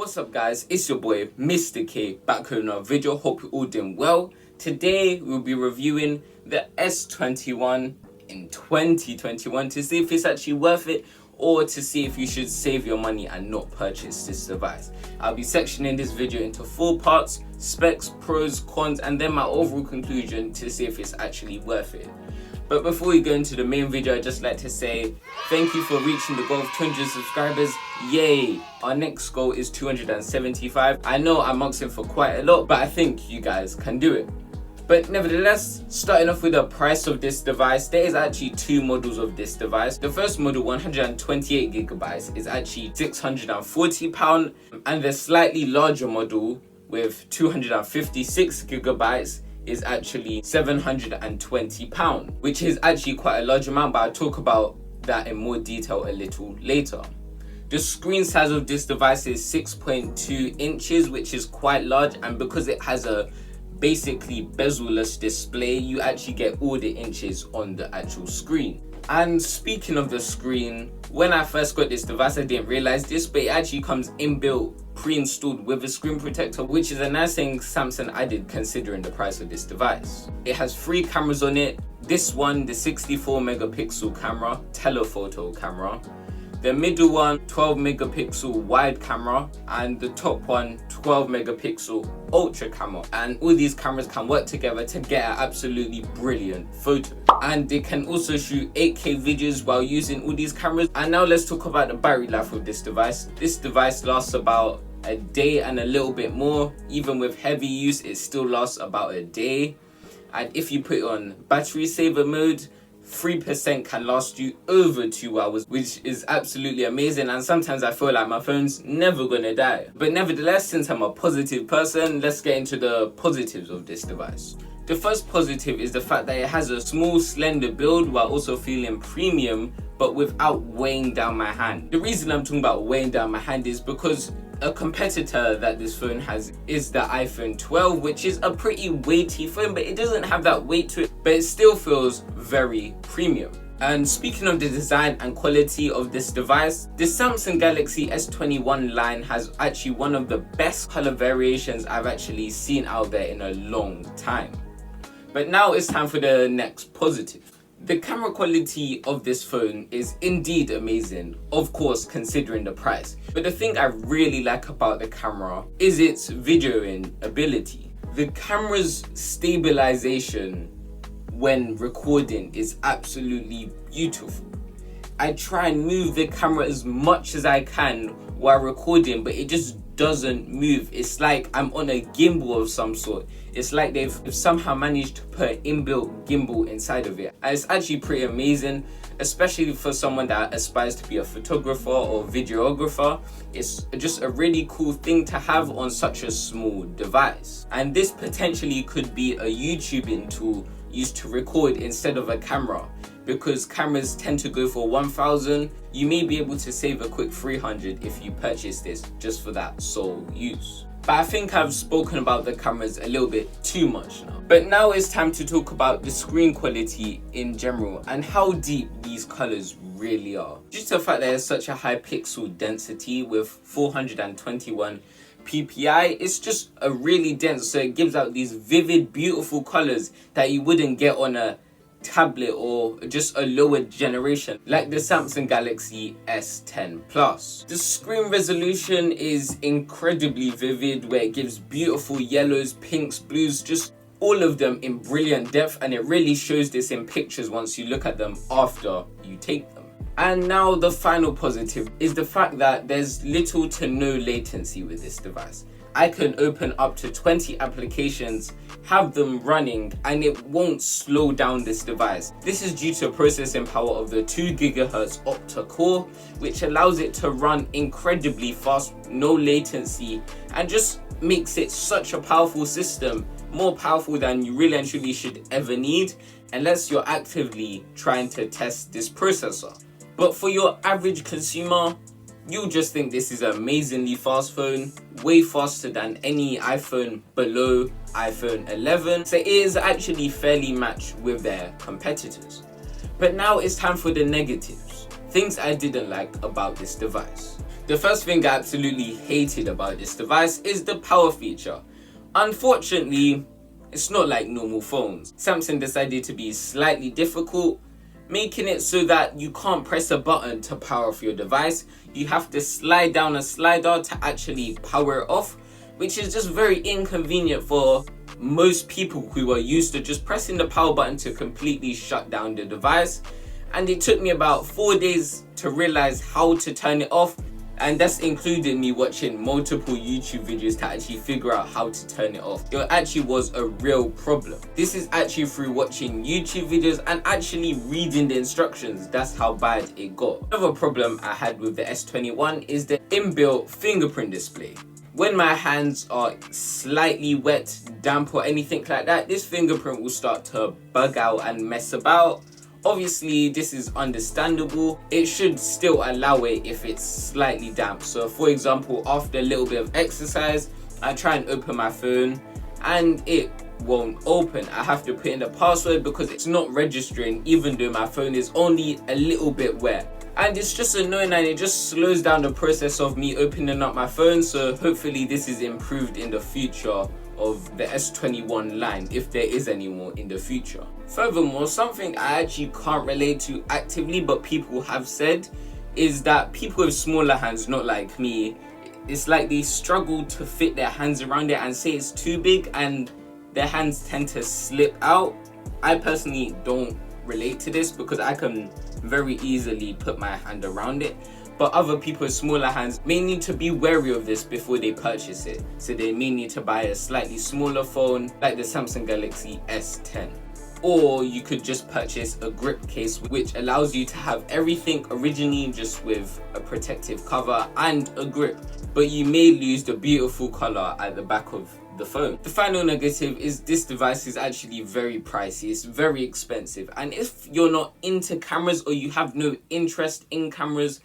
What's up guys, it's your boy Mr. K back with another video. Hope you're all doing well. Today we'll be reviewing the S21 in 2021 to see if it's actually worth it or to see if you should save your money and not purchase this device. I'll be sectioning this video into 4 parts: specs, pros, cons, and then my overall conclusion to see if it's actually worth it. But before we go into the main video, I'd just like to say thank you for reaching the goal of 200 subscribers. Yay! Our next goal is 275. I know I'm asking for quite a lot, but I think you guys can do it. But nevertheless, starting off with the price of this device, there is actually 2 models of this device. The first model, 128GB, is actually £640, and the slightly larger model with 256GB is actually £720, which is actually quite a large amount, but I'll talk about that in more detail a little later. The screen size of this device is 6.2 inches, which is quite large, and because it has a basically bezel-less display, you actually get all the inches on the actual screen. And speaking of the screen, when I first got this device I didn't realize this, but it actually comes inbuilt pre-installed with a screen protector, which is a nice thing Samsung added considering the price of this device. It has 3 cameras on it. This one, the 64 megapixel camera, telephoto camera. The middle one, 12 megapixel wide camera, and the top one, 12 megapixel ultra camera. And all these cameras can work together to get an absolutely brilliant photo. And they can also shoot 8K videos while using all these cameras. And now let's talk about the battery life of this device. This device lasts about a day and a little bit more. Even with heavy use, it still lasts about a day. And if you put it on battery saver mode, 3% can last you over 2 hours, which is absolutely amazing. And sometimes I feel like my phone's never gonna die. But nevertheless, since I'm a positive person, let's get into the positives of this device. The first positive is the fact that it has a small, slender build while also feeling premium, but without weighing down my hand. The reason I'm talking about weighing down my hand is because a competitor that this phone has is the iPhone 12, which is a pretty weighty phone, but it doesn't have that weight to it, but it still feels very premium. And speaking of the design and quality of this device, the Samsung Galaxy S21 line has actually one of the best color variations I've actually seen out there in a long time. But now it's time for the next positive. The camera quality of this phone is indeed amazing, of course considering the price. But the thing I really like about the camera is its videoing ability. The camera's stabilization when recording is absolutely beautiful. I try and move the camera as much as I can while recording, but it just doesn't move. It's like I'm on a gimbal of some sort. It's like they've somehow managed to put an inbuilt gimbal inside of it. And it's actually pretty amazing, especially for someone that aspires to be a photographer or videographer. It's just a really cool thing to have on such a small device. And this potentially could be a YouTubing tool used to record instead of a camera, because cameras tend to go for 1,000. You may be able to save a quick 300 if you purchase this just for that sole use. But I think I've spoken about the cameras a little bit too much now. But now it's time to talk about the screen quality in general and how deep these colors really are. Just the fact that there's such a high pixel density with 421 ppi, it's just a really dense, so it gives out these vivid, beautiful colors that you wouldn't get on a tablet or just a lower generation like the Samsung Galaxy S10 Plus. The screen resolution is incredibly vivid, where it gives beautiful yellows, pinks, blues, just all of them in brilliant depth, and it really shows this in pictures once you look at them after you take them. And now the final positive is the fact that there's little to no latency with this device. I can open up to 20 applications, have them running, and it won't slow down this device. This is due to processing power of the 2 GHz octa-core, which allows it to run incredibly fast, no latency, and just makes it such a powerful system, more powerful than you really and truly should ever need, unless you're actively trying to test this processor. But for your average consumer, you'll just think this is an amazingly fast phone, way faster than any iPhone below iPhone 11. So it is actually fairly matched with their competitors. But now it's time for the negatives. Things I didn't like about this device. The first thing I absolutely hated about this device is the power feature. Unfortunately, it's not like normal phones. Samsung decided to be slightly difficult, making it so that you can't press a button to power off your device. You have to slide down a slider to actually power it off, which is just very inconvenient for most people who are used to just pressing the power button to completely shut down the device. And it took me about 4 days to realize how to turn it off, and that's included me watching multiple YouTube videos to actually figure out how to turn it off. It actually was a real problem. This is actually through watching YouTube videos and actually reading the instructions. That's how bad it got. Another problem I had with the S21 is the inbuilt fingerprint display. When my hands are slightly wet, damp or anything like that, this fingerprint will start to bug out and mess about. Obviously, this is understandable. It should still allow it if it's slightly damp. So for example, after a little bit of exercise, I try and open my phone and it won't open. I have to put in the password because it's not registering even though my phone is only a little bit wet. And it's just annoying and it just slows down the process of me opening up my phone. So hopefully this is improved in the future of the S21 line, if there is any more in the future. Furthermore, something I actually can't relate to actively but people have said is that people with smaller hands, not like me, it's like they struggle to fit their hands around it and say it's too big and their hands tend to slip out. I personally don't relate to this because I can very easily put my hand around it. But other people with smaller hands may need to be wary of this before they purchase it. So they may need to buy a slightly smaller phone like the Samsung Galaxy S10. Or you could just purchase a grip case which allows you to have everything originally just with a protective cover and a grip. But you may lose the beautiful color at the back of the phone. The final negative is this device is actually very pricey. It's very expensive. And if you're not into cameras or you have no interest in cameras,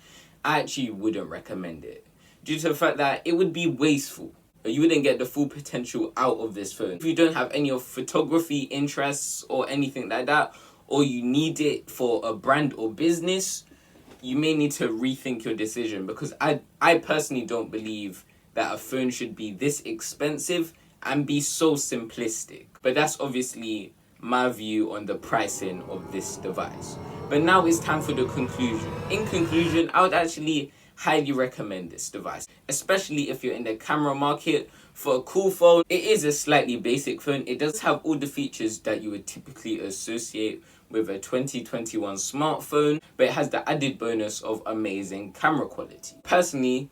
I actually wouldn't recommend it due to the fact that it would be wasteful. You wouldn't get the full potential out of this phone. If you don't have any of photography interests or anything like that, or you need it for a brand or business, you may need to rethink your decision because I personally don't believe that a phone should be this expensive and be so simplistic. But that's obviously my view on the pricing of this device. But now it's time for the conclusion. In conclusion, I would actually highly recommend this device, especially if you're in the camera market for a cool phone. It is a slightly basic phone. It does have all the features that you would typically associate with a 2021 smartphone, but it has the added bonus of amazing camera quality. Personally,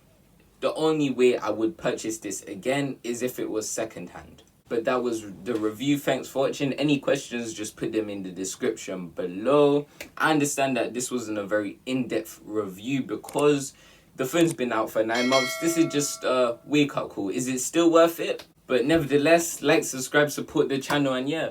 the only way I would purchase this again is if it was secondhand. But that was the review. Thanks for watching. Any questions, just put them in the description below. I understand that this wasn't a very in-depth review because the phone's been out for 9 months. This is just a wake-up call. Is it still worth it? But nevertheless, like, subscribe, support the channel, and yeah.